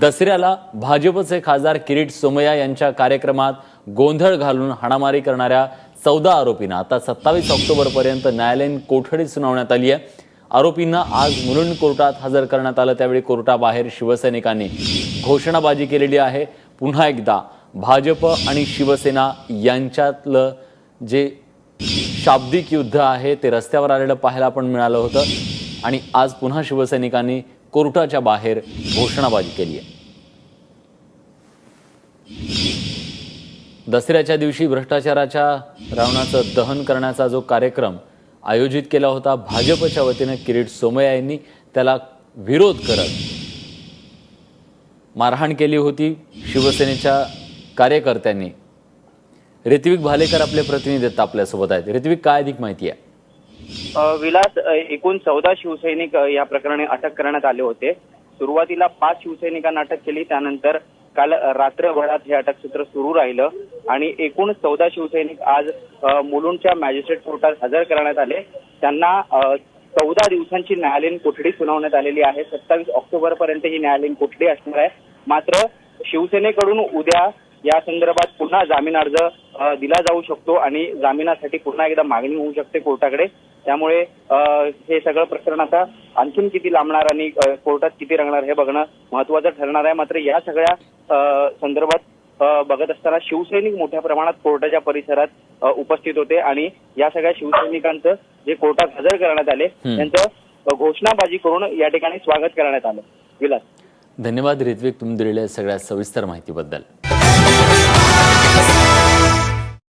दसऱ्याला भाजपचे खासदार किरीट सोमय्या यांच्या कार्यक्रमात गोंधळ घालून हाणामारी करणाऱ्या 14 आरोपींना आता 27 ऑक्टोबरपर्यंत न्यायालयीन कोठडी सुनावण्यात आली आहे। आरोपींना आज मुलुंड कोर्टात हजर करण्यात आलं। त्यावेळी कोर्टाबाहेर शिवसैनिकांनी घोषणाबाजी केलेली आहे। पुन्हा एकदा भाजप आणि शिवसेना यांच्यातलं जे शाब्दिक युद्ध आहे ते रस्त्यावर आलेलं पाहायला पण मिळालं होतं आणि आज पुन्हा शिवसैनिकांनी कोर्टाच्या बाहेर घोषणाबाजी केली आहे। दसऱ्याच्या दिवशी भ्रष्टाचाराच्या रावणाचं दहन करण्याचा जो कार्यक्रम आयोजित केला होता भाजपच्या वतीने किरीट सोमय्या यांनी त्याला विरोध करत मारहाण केली होती शिवसेनेच्या कार्यकर्त्यांनी। ऋत्विक भालेकर आपले प्रतिनिधी आपल्यासोबत आहेत। ऋत्विक, काय अधिक माहिती आहे? विलास, एकूण 14 शिवसैनिक या प्रकरणी अटक करण्यात आले होते। सुरुवातीला 5 शिवसैनिकांना अटक केली, त्यानंतर काल रात्रभरात हे अटकसूत्र सुरू राहिलं आणि एकूण 14 शिवसैनिक आज मुलुंडच्या मॅजिस्ट्रेट कोर्टात हजर करण्यात आले। त्यांना 14 दिवसांची न्यायालयीन कोठडी सुनावण्यात आलेली आहे। 27 ऑक्टोबर पर्यंत ही न्यायालयीन कोठडी असणार आहे। मात्र शिवसेनेकडून उद्या या संदर्भात पुन्हा जामीन अर्ज दिला जाऊ शकतो आणि जामिनासाठी पुन्हा एकदा मागणी होऊ शकते कोर्टाकडे। त्यामुळे हे सगळं प्रकरण आता आणखीन किती लांबणार आणि कोर्टात किती रंगणार हे बघणं महत्त्वाचं ठरणार आहे। मात्र या सगळ्या संदर्भात बघत असताना शिवसैनिक मोठ्या प्रमाणात कोर्टाच्या परिसरात उपस्थित होते आणि या सगळ्या शिवसैनिकांचं जे कोर्टात हजर करण्यात आले त्यांचं घोषणाबाजी करून या ठिकाणी स्वागत करण्यात आलं। विलास, धन्यवाद ऋत्विक, तुम्ही दिलेल्या सगळ्या सविस्तर माहितीबद्दल।